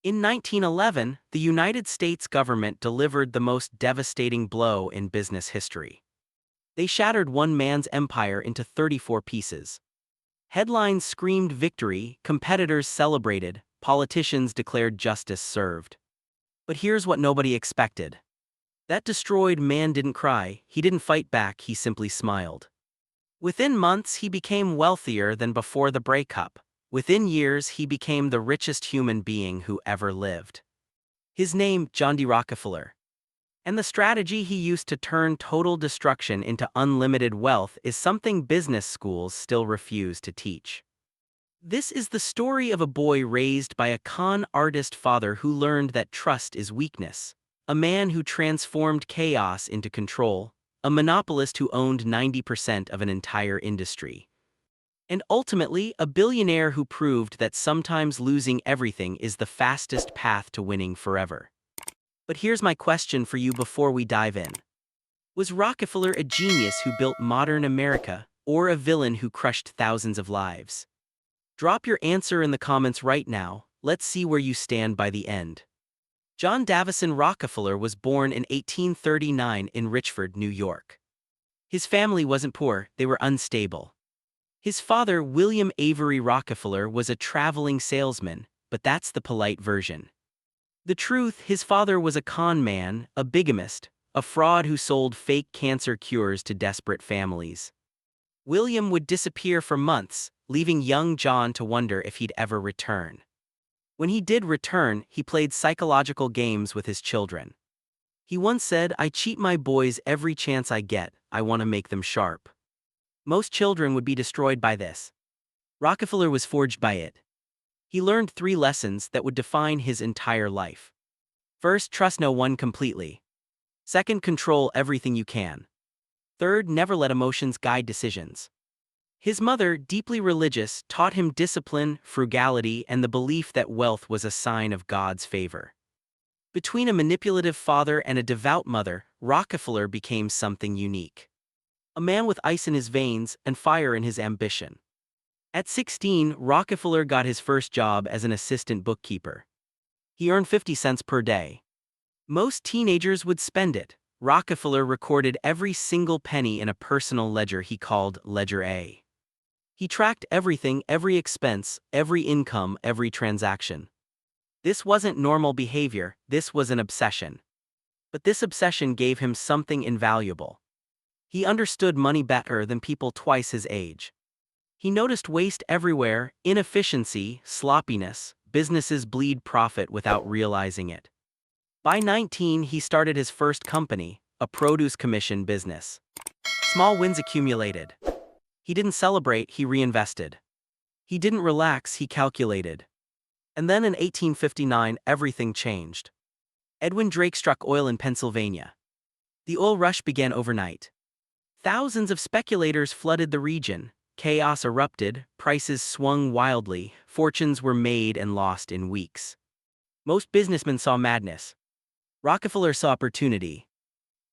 In 1911, the United States government delivered the most devastating blow in business history. They shattered one man's empire into 34 pieces. Headlines screamed victory, competitors celebrated, politicians declared justice served. But here's what nobody expected. That destroyed man didn't cry, he didn't fight back, he simply smiled. Within months, he became wealthier than before the breakup. Within years, he became the richest human being who ever lived. His name, John D. Rockefeller. And the strategy he used to turn total destruction into unlimited wealth is something business schools still refuse to teach. This is the story of a boy raised by a con artist father who learned that trust is weakness, a man who transformed chaos into control, a monopolist who owned 90% of an entire industry, and ultimately a billionaire who proved that sometimes losing everything is the fastest path to winning forever. But here's my question for you before we dive in. Was Rockefeller a genius who built modern America, or a villain who crushed thousands of lives? Drop your answer in the comments right now. Let's see where you stand by the end. John Davison Rockefeller was born in 1839 in Richford, New York. His family wasn't poor, they were unstable. His father, William Avery Rockefeller, was a traveling salesman, but that's the polite version. The truth, his father was a con man, a bigamist, a fraud who sold fake cancer cures to desperate families. William would disappear for months, leaving young John to wonder if he'd ever return. When he did return, he played psychological games with his children. He once said, "I cheat my boys every chance I get, I want to make them sharp." Most children would be destroyed by this. Rockefeller was forged by it. He learned 3 lessons that would define his entire life. First, trust no one completely. Second, control everything you can. Third, never let emotions guide decisions. His mother, deeply religious, taught him discipline, frugality, and the belief that wealth was a sign of God's favor. Between a manipulative father and a devout mother, Rockefeller became something unique. A man with ice in his veins and fire in his ambition. At 16, Rockefeller got his first job as an assistant bookkeeper. He earned 50 cents per day. Most teenagers would spend it. Rockefeller recorded every single penny in a personal ledger he called Ledger A. He tracked everything, every expense, every income, every transaction. This wasn't normal behavior, this was an obsession. But this obsession gave him something invaluable. He understood money better than people twice his age. He noticed waste everywhere, inefficiency, sloppiness, businesses bleed profit without realizing it. By 19, he started his first company, a produce commission business. Small wins accumulated. He didn't celebrate, he reinvested. He didn't relax, he calculated. And then in 1859, everything changed. Edwin Drake struck oil in Pennsylvania. The oil rush began overnight. Thousands of speculators flooded the region, chaos erupted, prices swung wildly, fortunes were made and lost in weeks. Most businessmen saw madness. Rockefeller saw opportunity.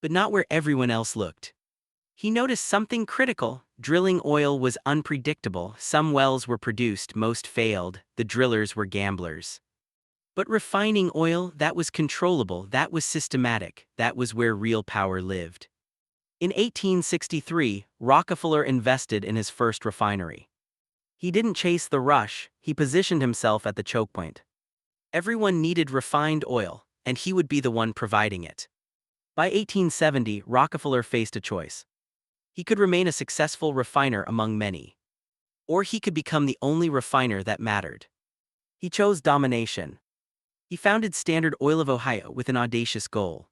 But not where everyone else looked. He noticed something critical. Drilling oil was unpredictable, some wells were produced, most failed, the drillers were gamblers. But refining oil, that was controllable, that was systematic, that was where real power lived. In 1863, Rockefeller invested in his first refinery. He didn't chase the rush, he positioned himself at the choke point. Everyone needed refined oil, and he would be the one providing it. By 1870, Rockefeller faced a choice. He could remain a successful refiner among many. Or he could become the only refiner that mattered. He chose domination. He founded Standard Oil of Ohio with an audacious goal.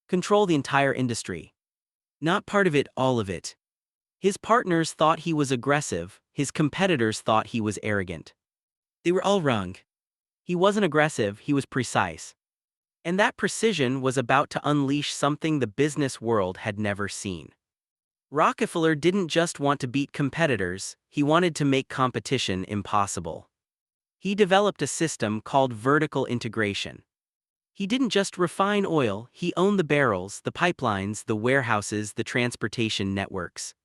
Control the entire industry. Not part of it, all of it. His partners thought he was aggressive, his competitors thought he was arrogant. They were all wrong. He wasn't aggressive, he was precise. And that precision was about to unleash something the business world had never seen. Rockefeller didn't just want to beat competitors, he wanted to make competition impossible. He developed a system called vertical integration. He didn't just refine oil, he owned the barrels, the pipelines, the warehouses, the transportation networks.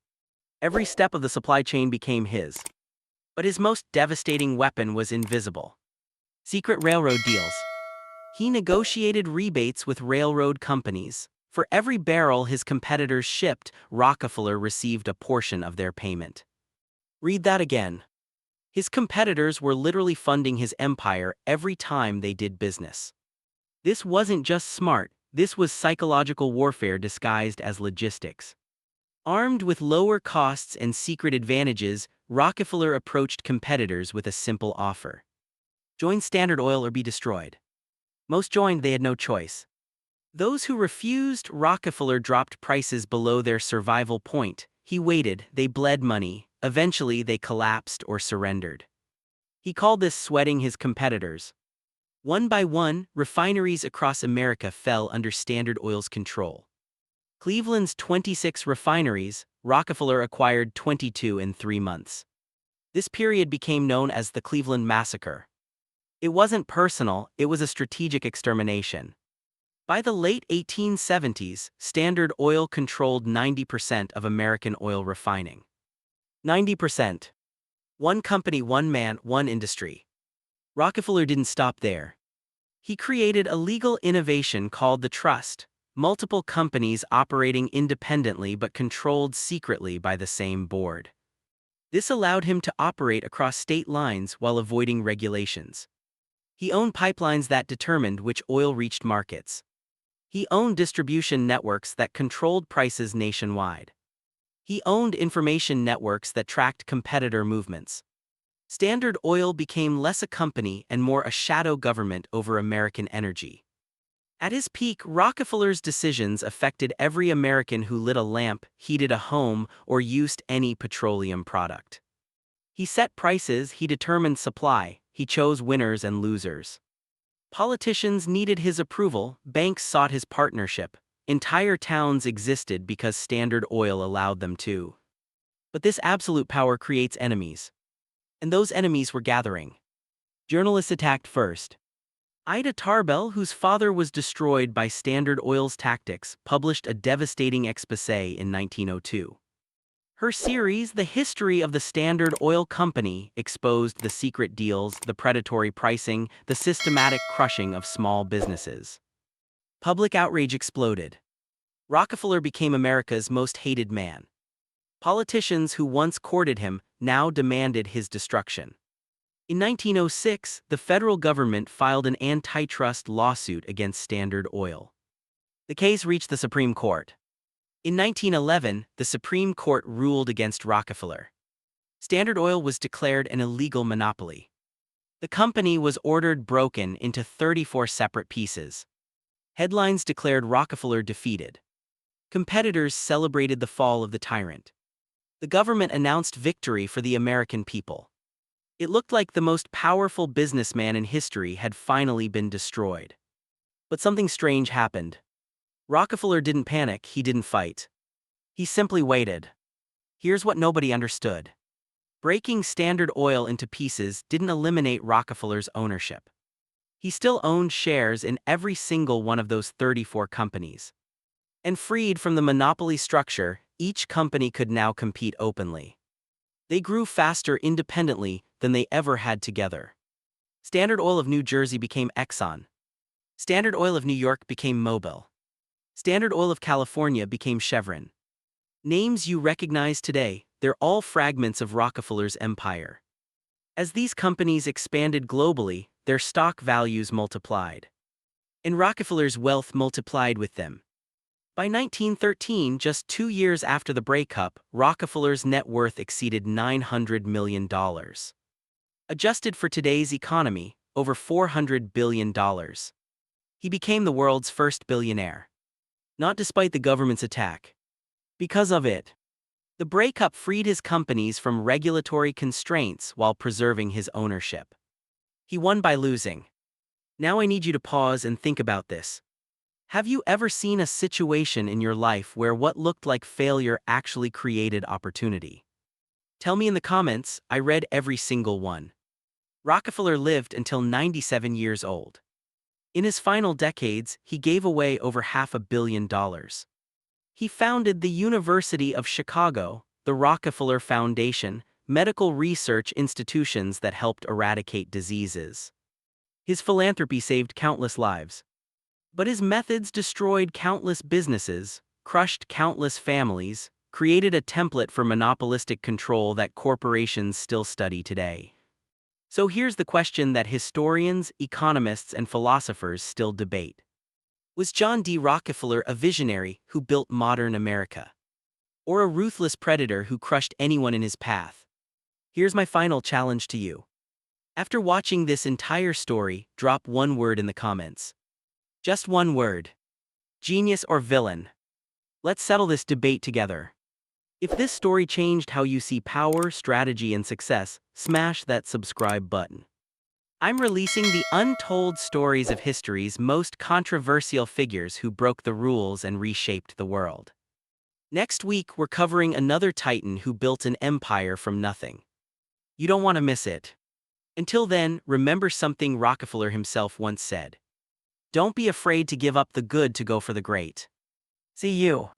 Every step of the supply chain became his. But his most devastating weapon was invisible. Secret railroad deals. He negotiated rebates with railroad companies. For every barrel his competitors shipped, Rockefeller received a portion of their payment. Read that again. His competitors were literally funding his empire every time they did business. This wasn't just smart, this was psychological warfare disguised as logistics. Armed with lower costs and secret advantages, Rockefeller approached competitors with a simple offer. Join Standard Oil or be destroyed. Most joined, they had no choice. Those who refused, Rockefeller dropped prices below their survival point. He waited, they bled money, eventually they collapsed or surrendered. He called this sweating his competitors. One by one, refineries across America fell under Standard Oil's control. Cleveland's 26 refineries, Rockefeller acquired 22 in 3 months. This period became known as the Cleveland Massacre. It wasn't personal, it was a strategic extermination. By the late 1870s, Standard Oil controlled 90% of American oil refining. 90%. One company, one man, one industry. Rockefeller didn't stop there. He created a legal innovation called the trust, multiple companies operating independently but controlled secretly by the same board. This allowed him to operate across state lines while avoiding regulations. He owned pipelines that determined which oil reached markets. He owned distribution networks that controlled prices nationwide. He owned information networks that tracked competitor movements. Standard Oil became less a company and more a shadow government over American energy. At his peak, Rockefeller's decisions affected every American who lit a lamp, heated a home, or used any petroleum product. He set prices, he determined supply, he chose winners and losers. Politicians needed his approval, banks sought his partnership, entire towns existed because Standard Oil allowed them to. But this absolute power creates enemies. And those enemies were gathering. Journalists attacked first. Ida Tarbell, whose father was destroyed by Standard Oil's tactics, published a devastating exposé in 1902. Her series, The History of the Standard Oil Company, exposed the secret deals, the predatory pricing, the systematic crushing of small businesses. Public outrage exploded. Rockefeller became America's most hated man. Politicians who once courted him now demanded his destruction. In 1906, the federal government filed an antitrust lawsuit against Standard Oil. The case reached the Supreme Court. In 1911, the Supreme Court ruled against Rockefeller. Standard Oil was declared an illegal monopoly. The company was ordered broken into 34 separate pieces. Headlines declared Rockefeller defeated. Competitors celebrated the fall of the tyrant. The government announced victory for the American people. It looked like the most powerful businessman in history had finally been destroyed. But something strange happened. Rockefeller didn't panic, he didn't fight. He simply waited. Here's what nobody understood. Breaking Standard Oil into pieces didn't eliminate Rockefeller's ownership. He still owned shares in every single one of those 34 companies. And freed from the monopoly structure, each company could now compete openly. They grew faster independently than they ever had together. Standard Oil of New Jersey became Exxon. Standard Oil of New York became Mobil. Standard Oil of California became Chevron. Names you recognize today, they're all fragments of Rockefeller's empire. As these companies expanded globally, their stock values multiplied. And Rockefeller's wealth multiplied with them. By 1913, just 2 years after the breakup, Rockefeller's net worth exceeded $900 million. Adjusted for today's economy, over $400 billion. He became the world's first billionaire. Not despite the government's attack. Because of it. The breakup freed his companies from regulatory constraints while preserving his ownership. He won by losing. Now I need you to pause and think about this. Have you ever seen a situation in your life where what looked like failure actually created opportunity? Tell me in the comments, I read every single one. Rockefeller lived until 97 years old. In his final decades, he gave away over $500 million. He founded the University of Chicago, the Rockefeller Foundation, medical research institutions that helped eradicate diseases. His philanthropy saved countless lives. But his methods destroyed countless businesses, crushed countless families, created a template for monopolistic control that corporations still study today. So here's the question that historians, economists, and philosophers still debate. Was John D. Rockefeller a visionary who built modern America? Or a ruthless predator who crushed anyone in his path? Here's my final challenge to you. After watching this entire story, drop one word in the comments. Just one word. Genius or villain? Let's settle this debate together. If this story changed how you see power, strategy, and success, smash that subscribe button. I'm releasing the untold stories of history's most controversial figures who broke the rules and reshaped the world. Next week, we're covering another titan who built an empire from nothing. You don't want to miss it. Until then, remember something Rockefeller himself once said. Don't be afraid to give up the good to go for the great. See you.